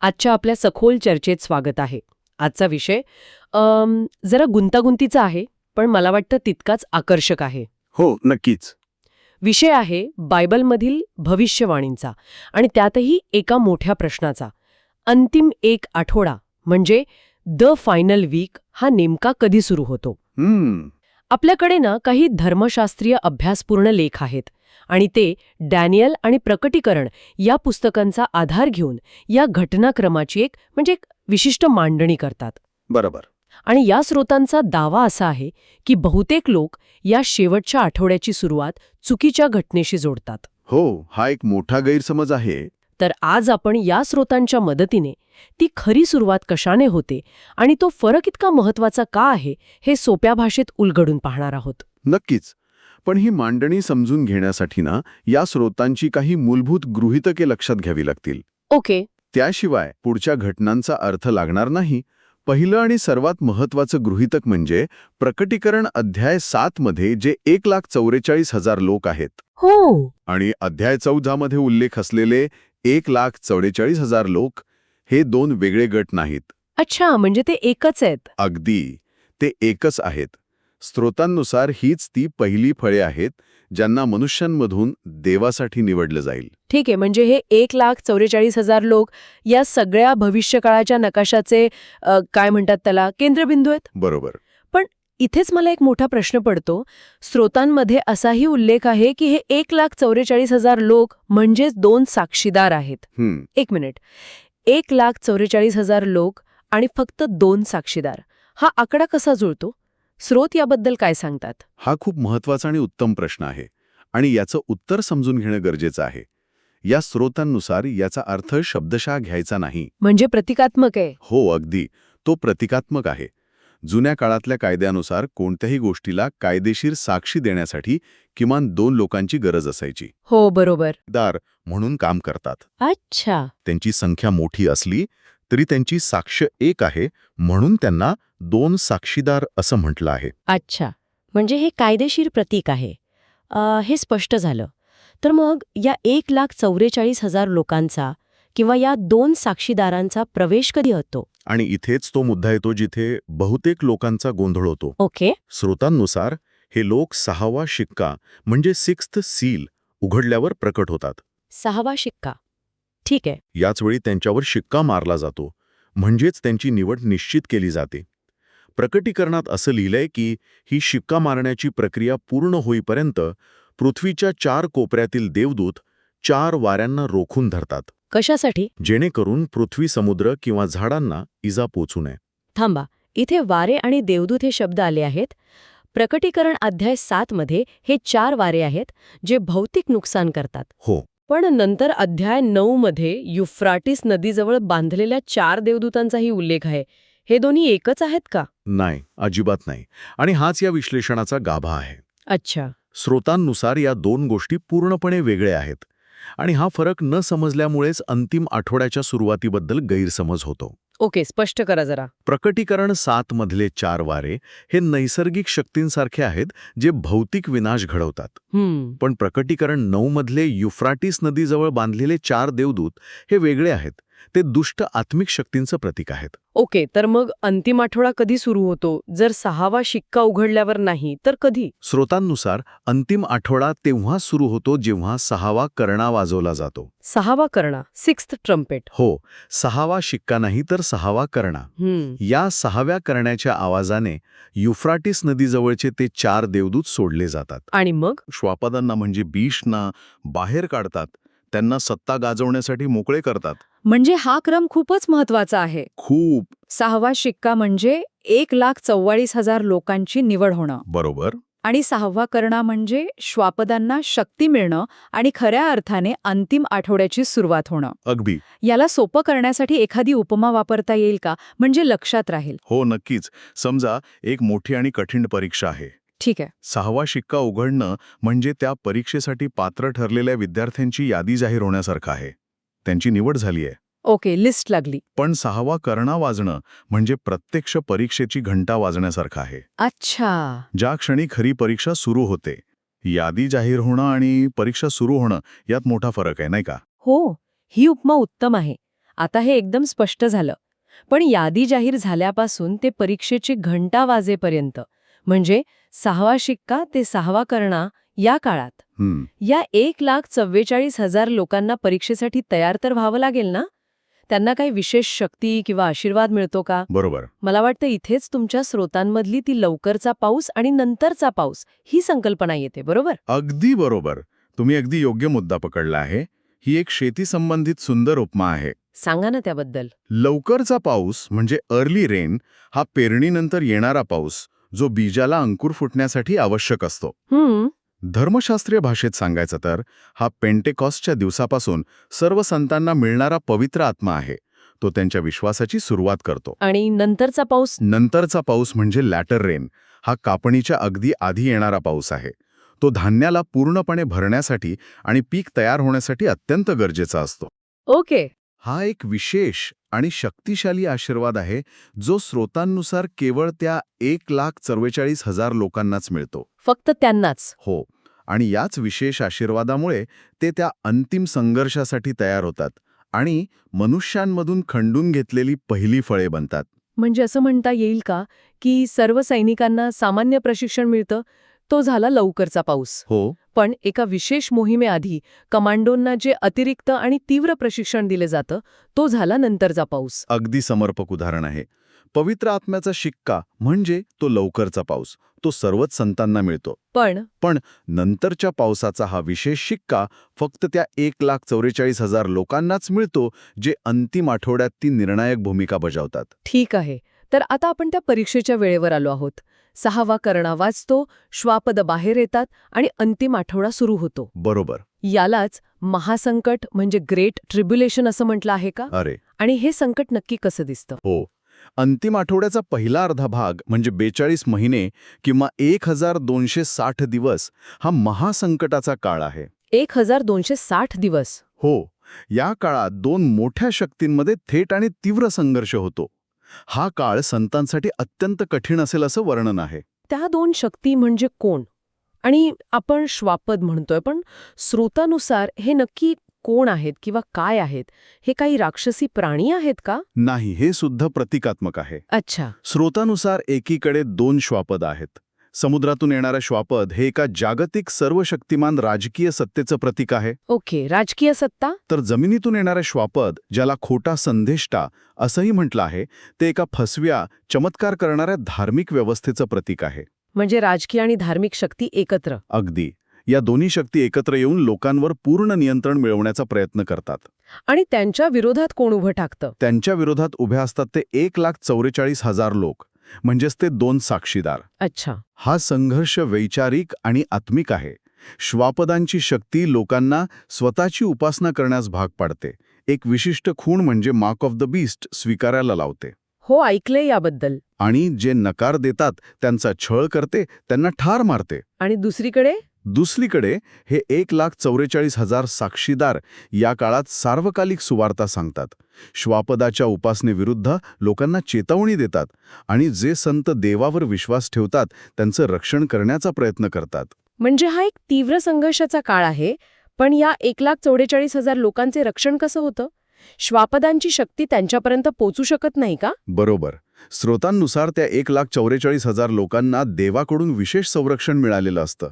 आजच्या आपल्या सखोल चर्चेत स्वागत आहे. आजचा विषय जरा गुंतागुंतीचा आहे, पण मला वाटतं तितकाच आकर्षक आहे. हो, नक्कीच. विषय आहे बायबलमधील भविष्यवाणींचा आणि त्यातही एका मोठ्या प्रश्नाचा. अंतिम एक आठवडा म्हणजे द फायनल वीक हा नेमका कधी सुरू होतो? आपल्याकडे ना काही धर्मशास्त्रीय अभ्यासपूर्ण लेख आहेत आणि ते डॅनियल आणि प्रकटीकरण या पुस्तकांचा आधार घेऊन या घटनाक्रमाची एक विशिष्ट मांडणी करतात. बरोबर. आणि या स्रोतांचा दावा असा आहे की बहुतेक लोक या शेवटच्या आठवड्याची सुरुवात चुकीच्या घटनेशी जोडतात. हो, हा एक मोठा गैरसमज आहे. तर आज आपण या स्रोतांच्या मदतीने ती खरी सुरुवात कशाने होते आणि तो फरक इतका महत्वाचा का आहे हे सोप्या भाषेत उलगडून पाहणार आहोत. नक्कीच. पण ही मांडणी समजून घेण्यासाठी ना या स्रोतांची काही मूलभूत गृहीतके लक्षात घ्यावी लागतील. ओके. त्याशिवाय पुढच्या घटनांचा अर्थ लागणार नाही. पहिलं आणि सर्वात महत्वाचं गृहीतक म्हणजे प्रकटीकरण अध्याय 7 मध्ये जे 1,44,000 लोक आहेत. हो. आणि अध्याय 14 मध्ये उल्लेख असलेले 1,44,000 लोक हे दोन वेगळे गट नाहीत. अच्छा, म्हणजे ते एकच आहेत. अगदी, ते एकच आहेत. स्रोतांनुसार हीच ती पहिली फळे आहेत ज्यांना मनुष्यांमधून देवासाठी निवडलं जाईल. ठीक आहे, म्हणजे हे 1,44,000 लोक या सगळ्या भविष्यकाळाच्या नकाशाचे काय म्हणतात त्याला केंद्रबिंदू आहेत. बरोबर. पण इथेच मला एक मोठा प्रश्न पडतो. स्रोतांमध्ये असाही उल्लेख आहे की हे 1,44,000 लोक म्हणजेच 2 साक्षीदार आहेत. एक मिनिट, 1,44,000 लोक आणि फक्त 2 साक्षीदार, हा आकडा कसा जुळतो? स्रोत याबद्दल काय सांगतात? हा खूप महत्वाचा आणि उत्तम प्रश्न आहे आणि याचं उत्तर समजून घेणं गरजेचं आहे. या स्रोतांनुसार याचा अर्थ शब्दशः घ्यायचा नाही. म्हणजे प्रतिकात्मक आहे. हो, अगदी. तो प्रतिकात्मक आहे. जुन्या काळातल्या कायद्यानुसार कोणत्याही गोष्टीला कायदेशीर साक्षी देण्यासाठी किमान 2 लोकांची गरज असायची. हो, बरोबर. दार म्हणून काम करतात. अच्छा. त्यांची संख्या मोठी असली तरी त्यांची साक्ष एक आहे म्हणून त्यांना 2 साक्षीदार असं म्हटलं आहे. अच्छा, म्हणजे हे कायदेशीर प्रतीक आहे. हे स्पष्ट झालं. तर मग या 1,44,000 लोकांचा किंवा या 2 साक्षीदारांचा प्रवेश कधी होतो? आणि इथेच तो मुद्दा येतो जिथे बहुतेक लोकांचा गोंधळ होतो. ओके. स्रोतांनुसार हे लोक 6वा शिक्का म्हणजे 6th सील उघडल्यावर प्रकट होतात. 6वा शिक्का. ठीक आहे. याचवेळी त्यांच्यावर शिक्का मारला जातो, म्हणजेच त्यांची निवड निश्चित केली जाते. प्रकटीकरणात असं लिहिलंय की ही शिक्का मारण्याची प्रक्रिया पूर्ण होईपर्यंत पृथ्वीच्या 4 कोपऱ्यातील देवदूत 4 वाऱ्यांना रोखून धरतात. कशासाठी? जेणेकरून पृथ्वी, समुद्र किंवा झाडांना इजा पोचू नये. थांबा, इथे वारे आणि देवदूत हे शब्द आले आहेत. प्रकटीकरण अध्याय 7 मध्ये हे 4 वारे आहेत जे भौतिक नुकसान करतात. हो. पण नंतर अध्याय 9 मध्ये युफ्राटिस नदीजवळ बांधलेल्या 4 देवदूतांचाही उल्लेख आहे. हे दोन्ही एकच आहेत का? नाही, अजिबात नाही. आणि हाच या विश्लेषणाचा गाभा आहे. अच्छा. स्रोतांनुसार या 2 गोष्टी पूर्णपणे वेगळ्या आहेत आणि हा फरक न समजल्यामुळेच अंतिम आठवड्याच्या सुरुवातीबद्दल गैरसमज होतो. ओके, स्पष्ट करा जरा. प्रकटीकरण 7 मधले 4 वारे हे नैसर्गिक शक्तींसारखे आहेत जे भौतिक विनाश घडवतात. पण प्रकटीकरण 9 मधले युफ्राटिस नदीजवळ बांधलेले 4 देवदूत हे वेगळे आहेत. ते दुष्ट आत्मिक शक्तींचं प्रतीक आहेत. ओके, तर मग अंतिम आठवडा कधी सुरू होतो? जर 6वा शिक्का उघडल्यावर नाही तर कधी? स्रोतांनुसार अंतिम आठवडा तेव्हा सुरू होतो जेव्हा 6वा करणा वाजवला जातो. 6वा करणा, 6th ट्रम्पेट. हो, 6वा शिक्का नाही तर 6वा करणा. या 6व्या करण्याच्या आवाजाने युफ्राटिस नदीजवळचे ते 4 देवदूत सोडले जातात. आणि मग श्वापदांना म्हणजे बीशना बाहेर काढतात. त्यांना सत्ता गाजवण्यासाठी मोकळे करतात. म्हणजे हा क्रम खूपच महत्वाचा आहे. खूप. 6वा शिक्का म्हणजे 1,44,000 लोकांची निवड होणं. बरोबर. आणि 6वा करणा म्हणजे श्वापदांना शक्ती मिळणं आणि खऱ्या अर्थाने अंतिम आठवड्याची सुरुवात होणं. अगदी. याला सोपं करण्यासाठी एखादी उपमा वापरता येईल का, म्हणजे लक्षात राहील? हो, नक्कीच. समजा एक मोठी आणि कठीण परीक्षा आहे. ठीक आहे. 6वा शिक्का उघडणं म्हणजे त्या परीक्षेसाठी पात्र ठरलेल्या विद्यार्थ्यांची यादी जाहीर होण्यासारखं आहे. त्यांची निवड झाली आहे. ओके, लिस्ट लागली. पण 6वा करणा वाजणं म्हणजे प्रत्यक्ष परीक्षेची घंटा वाजण्यासारखं आहे. अच्छा. ज्या क्षणी खरी परीक्षा सुरू होते. यादी जाहीर होणं आणि परीक्षा सुरू होणं यात मोठा फरक आहे, नाही का? हो, ही उपमा उत्तम आहे. आता हे एकदम स्पष्ट झालं. पण यादी जाहीर झाल्यापासून ते परीक्षेची घंटा वाजेपर्यंत, म्हणजे 6वा शिक्का ते 6वा करणा या काळात, या 1,44,000 लोकांना परीक्षेसाठी तयार तर व्हावं लागेल ना? त्यांना काही विशेष शक्ती किंवा आशीर्वाद मिळतो का? बरोबर. मला वाटतं इथेच तुमच्या स्रोतांमधली ती लवकरचा पाऊस आणि नंतरचा पाऊस ही संकल्पना येते, बरोबर? अगदी बरोबर. तुम्ही अगदी योग्य मुद्दा पकडला आहे. ही एक शेती संबंधित सुंदर उपमा आहे. सांगा ना त्याबद्दल. लवकरचा पाऊस म्हणजे अर्ली रेन हा पेरणीनंतर येणारा पाऊस, जो बीजाला अंकुर फुटण्यासाठी आवश्यक असतो. धर्मशास्त्रीय भाषेत सांगायचं तर हा पेंटेकॉस्टच्या दिवसापासून सर्व संतांना मिळणारा पवित्र आत्मा आहे. तो त्यांच्या विश्वासाची सुरुवात करतो. आणि नंतरचा पाऊस? नंतरचा पाऊस म्हणजे लॅटर रेन हा कापणीच्या अगदी आधी येणारा पाऊस आहे. तो धान्याला पूर्णपणे भरण्यासाठी आणि पीक तयार होण्यासाठी अत्यंत गरजेचा असतो. ओके. हा एक विशेष आणि शक्तिशाली आशीर्वाद आहे, जो स्रोतांनुसार केवळ त्या 1,44,000 लोकांनाच मिळतो. फक्त त्यांनाच? हो. आणि याच विशेष आशीर्वादामुळे ते त्या अंतिम संघर्षासाठी तयार होतात आणि मनुष्यांमधून खंडून घेतलेली पहिली फळे बनतात. म्हणजे असं म्हणता येईल का की सर्व सैनिकांना सामान्य प्रशिक्षण मिळतं, तो झाला लवकरचा पाऊस? हो. पण एका विशेष मोहिमेआधी कमांडोंना जे अतिरिक्त आणि तीव्र प्रशिक्षण दिले जातं, तो झाला नंतरचा पाऊस. अगदी समर्पक उदाहरण आहे. पवित्र आत्म्याचा शिक्का म्हणजे तो लवकरचा पाऊस. तो सर्वच संतांना मिळतो. पण नंतरच्या पावसाचा हा विशेष शिक्का फक्त त्या 1,44,000 लोकांनाच मिळतो, जे अंतिम आठवड्यात ती निर्णायक भूमिका बजावतात. ठीक आहे. तर आता आपण त्या परीक्षेच्या वेळेवर आलो आहोत. 6वा करणा वाचतो, श्वापद बाहेर येतात आणि अंतिम आठवडा सुरू होतो. बरोबर. यालाच महासंकट म्हणजे ग्रेट ट्रिब्युलेशन असं म्हटलं आहे का? अरे आणि हे संकट नक्की कसं दिसतं? हो. अंतिम आठवड्याचा पहिला अर्धा भाग म्हणजे 42 महिने किंवा 1,260 दिवस हा महासंकटाचा काळ आहे. 1,260 दिवस? हो. या काळात दोन मोठ्या शक्तींमध्ये थेट आणि तीव्र संघर्ष होतो. हा काळ संतांसाठी अत्यंत कठीण असेल असं वर्णन आहे. त्या दोन शक्ती म्हणजे कोण? आणि आपण श्वापद म्हणतोय, पण स्रोतानुसार हे नक्की कोण आहेत किंवा काय आहेत? हे काही राक्षसी प्राणी आहेत का? नाही, हे सुद्धा प्रतिकात्मक आहे. अच्छा. स्रोतानुसार एकीकडे 2 श्वापद आहेत. समुद्रातून येणारं श्वापद हे एका जागतिक सर्वशक्तिमान राजकीय सत्तेचं प्रतीक आहे. ओके. राजकीय सत्ता? तर जमिनीतून येणारं श्वापद, ज्याला खोटा संदेष्टा असंही म्हटलं आहे, ते एका फसव्या, चमत्कार करणाऱ्या धार्मिक व्यवस्थेचं प्रतीक आहे. म्हणजे राजकीय आणि धार्मिक शक्ती एकत्र? अगदी. या दोन्ही शक्ती एकत्र येऊन लोकांवर पूर्ण नियंत्रण मिळवण्याचा प्रयत्न करतात. आणि त्यांच्या विरोधात कोण उभं टाकतं? त्यांच्या विरोधात उभे असतात ते 1,44,000 लोक, म्हणजेच ते 2 साक्षीदार. अच्छा. हा संघर्ष वैचारिक आणि आत्मिक आहे. श्वापदांची शक्ती लोकांना स्वतःची उपासना करण्यास भाग पाडते. एक विशिष्ट खूण म्हणजे मार्क ऑफ द बीस्ट स्वीकारायला लावते. हो, ऐकलंय याबद्दल. आणि जे नकार देतात त्यांचा छळ करते, त्यांना ठार मारते. आणि दुसरीकडे हे 1,44,000 साक्षीदार या काळात सार्वकालिक सुवार्ता सांगतात. श्वापदाच्या उपासनेविरुद्ध लोकांना चेतावणी देतात आणि जे संत देवावर विश्वास ठेवतात त्यांचं रक्षण करण्याचा प्रयत्न करतात. म्हणजे हा एक तीव्र संघर्षाचा काळ आहे. पण या 1,44,000 लोकांचे रक्षण कसं होतं? श्वापदांची शक्ती त्यांच्यापर्यंत पोचू शकत नाही का? बरोबर. स्रोतांनुसार त्या 1,44,000 लोकांना देवाकडून विशेष संरक्षण मिळालेलं असतं.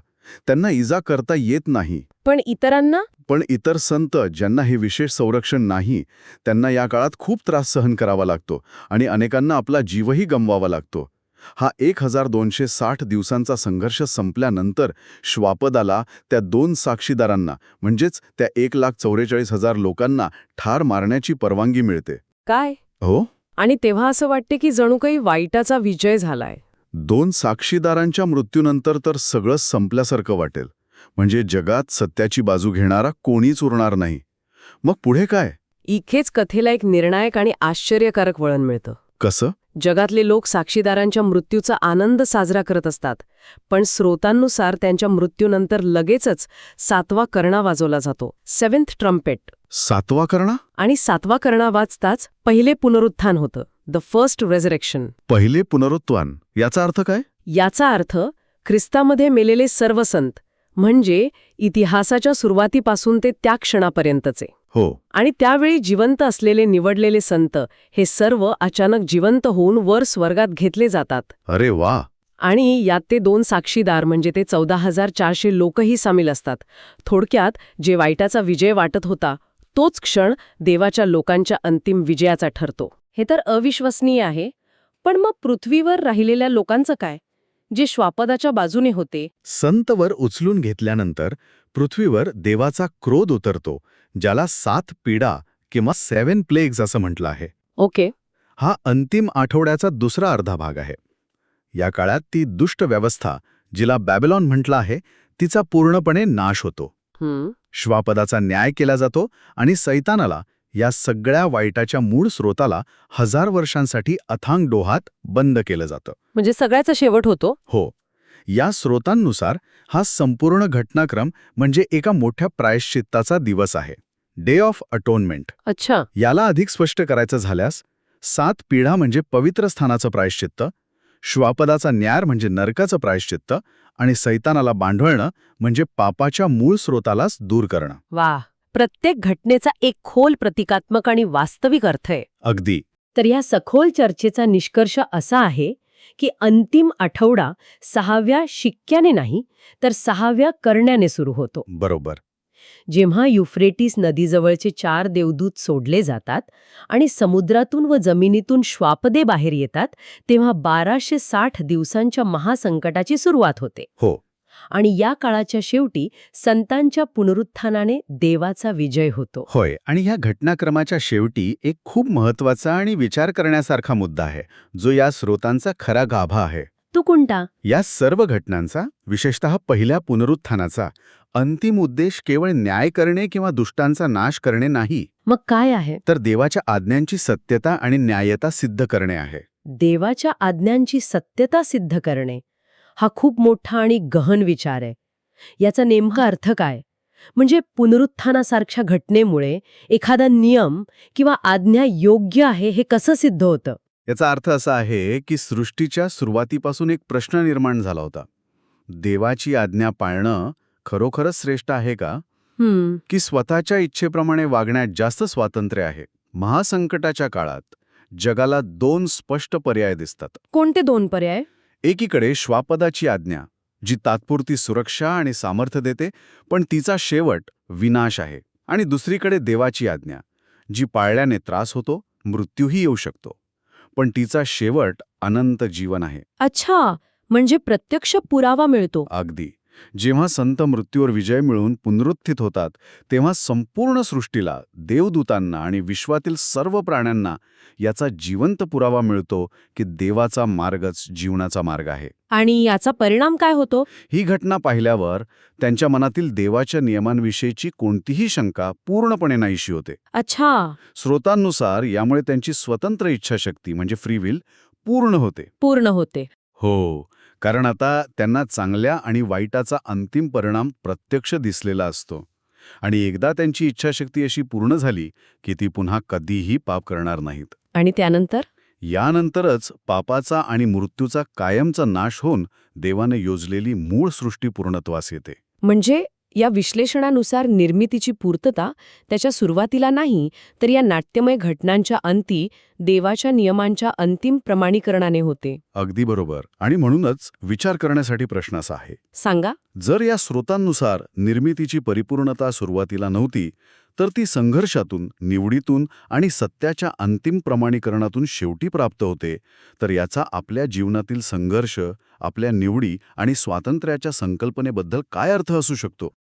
त्यांना इजा करता येत नाही. पण इतरांना? पण इतर संत ज्यांना हे विशेष संरक्षण नाही, त्यांना या काळात खूप त्रास सहन करावा लागतो आणि अनेकांना आपला जीवही गमवावा लागतो. हा 1,260 दिवसांचा संघर्ष संपल्यानंतर श्वापदाला त्या 2 साक्षीदारांना म्हणजेच त्या 1,44,000 लोकांना ठार मारण्याची परवानगी मिळते. काय? हो. आणि तेव्हा असं वाटते की जणू काही वाईटाचा विजय झालाय. 2 साक्षीदारांच्या मृत्यूनंतर तर सगळंच संपल्यासारखं वाटेल. म्हणजे जगात सत्याची बाजू घेणारा कोणीच उरणार नाही. मग पुढे काय? इथेच कथेला एक निर्णायक आणि आश्चर्यकारक वळण मिळतं. कसं? जगातले लोक साक्षीदारांच्या मृत्यूचा आनंद साजरा करत असतात, पण स्रोतांनुसार त्यांच्या मृत्यूनंतर लगेचच 7वा करणा वाजवला जातो, 7th ट्रम्पेट. 7वा करणा? आणि 7वा करणा वाजताच पहिले पुनरुत्थान होतं, द फर्स्ट रेझरेक्शन. पहिले पुनरुत्थान याचा अर्थ काय? याचा अर्थ ख्रिस्तामध्ये मेलेले सर्व संत, म्हणजे इतिहासाच्या सुरुवातीपासून ते त्या क्षणापर्यंतचे हो. आणि त्यावेळी जिवंत असलेले निवडलेले संत हे सर्व अचानक जिवंत होऊन वर स्वर्गात घेतले जातात. अरे वा. आणि यात ते 2 साक्षीदार म्हणजे ते 14,400 लोकही सामील असतात. थोडक्यात जे वाईटाचा विजय वाटत होता तोच क्षण देवाच्या लोकांच्या अंतिम विजयाचा ठरतो. हे तर अविश्वसनीय आहे. पण मग पृथ्वीवर राहिलेल्या लोकांचं काय, जे श्वापदाच्या बाजूने होते? संत वर उचलून घेतल्यानंतर पृथ्वीवर देवाचा क्रोध उतरतो, ज्याला 7 पीडा किंवा 7 प्लेग्स असं म्हटलं आहे. ओके. हा अंतिम आठवड्याचा दुसरा अर्धा भाग आहे. या काळात ती दुष्ट व्यवस्था, जिला बॅबिलॉन म्हटलं आहे, तिचा पूर्णपणे नाश होतो. श्वापदाचा न्याय केला जातो आणि सैतानाला, या सगळ्या वाईटाच्या मूळ स्रोताला 1000 वर्षांसाठी अथांग डोहात बंद केलं जातं. म्हणजे सगळ्याचा शेवट होतो. हो. या स्रोतांनुसार हा संपूर्ण घटनाक्रम म्हणजे एका मोठ्या प्रायश्चित्ताचा दिवस आहे, डे ऑफ अटोनमेंट. अच्छा. याला अधिक स्पष्ट करायचं झाल्यास 7 पिढा म्हणजे पवित्र स्थानाचं प्रायश्चित्त, श्वापदाचा न्यार म्हणजे नरकाचं प्रायश्चित्त आणि सैतानाला बांधवणं म्हणजे पापाच्या मूळ स्रोतालाच दूर करणं. वा. प्रत्येक घटनेचा एक खोल प्रतिकात्मक आणि वास्तविक अर्थ आहे. अगदी. तर या सखोल चर्चेचा निष्कर्ष असा आहे की अंतिम आठवडा 6व्या शिक्क्याने नाही तर 6व्या करण्याने सुरू होतो. बरोबर. जेव्हा युफ्रेटिस नदीजवळचे 4 देवदूत सोडले जातात आणि समुद्रातून व जमिनीतून श्वापदे बाहेर येतात, तेव्हा 1260 दिवसांच्या महासंकटाची सुरुवात होते. हो. आणि या काळाच्या शेवटी संतांच्या पुनरुत्थानाने देवाचा विजय होतो. होय. आणि ह्या घटनाक्रमाच्या शेवटी एक खूप महत्वाचा आणि विचार करण्यासारखा मुद्दा आहे, जो या स्रोतांचा खरा गाभा आहे. तो कोणता? या सर्व घटनांचा, विशेषतः पहिल्या पुनरुत्थानाचा, अंतिम उद्देश केवळ न्याय करणे किंवा दुष्टांचा नाश करणे नाही, मग काय आहे? तर देवाच्या आज्ञांची सत्यता आणि न्यायता सिद्ध करणे आहे. देवाच्या आज्ञांची सत्यता सिद्ध करणे हा खूप मोठा आणि गहन विचार आहे. याचा नेमका अर्थ काय? म्हणजे पुनरुत्थानासारख्या घटनेमुळे एखादा नियम किंवा आज्ञा योग्य आहे हे कसं सिद्ध होतं? याचा अर्थ असा आहे की सृष्टीच्या सुरुवातीपासून एक प्रश्न निर्माण झाला होता. देवाची आज्ञा पाळणं खरोखरच श्रेष्ठ आहे का, की स्वतःच्या इच्छेप्रमाणे वागण्यात जास्त स्वातंत्र्य आहे? महासंकटाच्या काळात जगाला 2 स्पष्ट पर्याय दिसतात. कोणते 2 पर्याय? एकीकडे श्वापदाची आज्ञा, जी तात्पुरती सुरक्षा आणि सामर्थ्य देते, पण तिचा शेवट विनाश आहे. आणि दुसरीकडे देवाची आज्ञा, जी पाळल्याने त्रास होतो, मृत्यूही येऊ शकतो, पण तिचा शेवट अनंत जीवन आहे. अच्छा, म्हणजे प्रत्यक्ष पुरावा मिळतो. अगदी. जेव्हा संत मृत्यूवर विजय मिळवून पुनरुत्थित होतात, तेव्हा संपूर्ण सृष्टीला, देवदूतांना आणि विश्वातील सर्व प्राण्यांना याचा जिवंत पुरावा मिळतो की देवाचा मार्गच जीवनाचा मार्ग आहे. आणि याचा परिणाम काय होतो? ही घटना पाहिल्यावर त्यांच्या मनातील देवाच्या नियमांविषयीची कोणतीही शंका पूर्णपणे नाहीशी होते. अच्छा. स्रोतांनुसार यामुळे त्यांची स्वतंत्र इच्छाशक्ती म्हणजे फ्री विल पूर्ण होते. हो. कारण आता त्यांना चांगल्या आणि वाईटाचा अंतिम परिणाम प्रत्यक्ष दिसलेला असतो. आणि एकदा त्यांची इच्छाशक्ती अशी पूर्ण झाली की ती पुन्हा कधीही पाप करणार नाहीत. आणि त्यानंतर? यानंतरच पापाचा आणि मृत्यूचा कायमचा नाश होऊन देवाने योजलेली मूळ सृष्टी पूर्णत्वास येते. म्हणजे या विश्लेषणानुसार निर्मितीची पूर्तता त्याच्या सुरुवातीला नाही, तर या नाट्यमय घटनांच्या अंती देवाच्या नियमांच्या अंतिम प्रमाणीकरणाने होते. अगदी बरोबर. आणि म्हणूनच विचार करण्यासाठी प्रश्न असा आहे, सांगा. जर या स्रोतांनुसार निर्मितीची परिपूर्णता सुरुवातीला नव्हती, तर ती संघर्षातून, निवडीतून आणि सत्याच्या अंतिम प्रमाणीकरणातून शेवटी प्राप्त होते, तर याचा आपल्या जीवनातील संघर्ष, आपल्या निवडी आणि स्वातंत्र्याच्या संकल्पनेबद्दल काय अर्थ असू शकतो?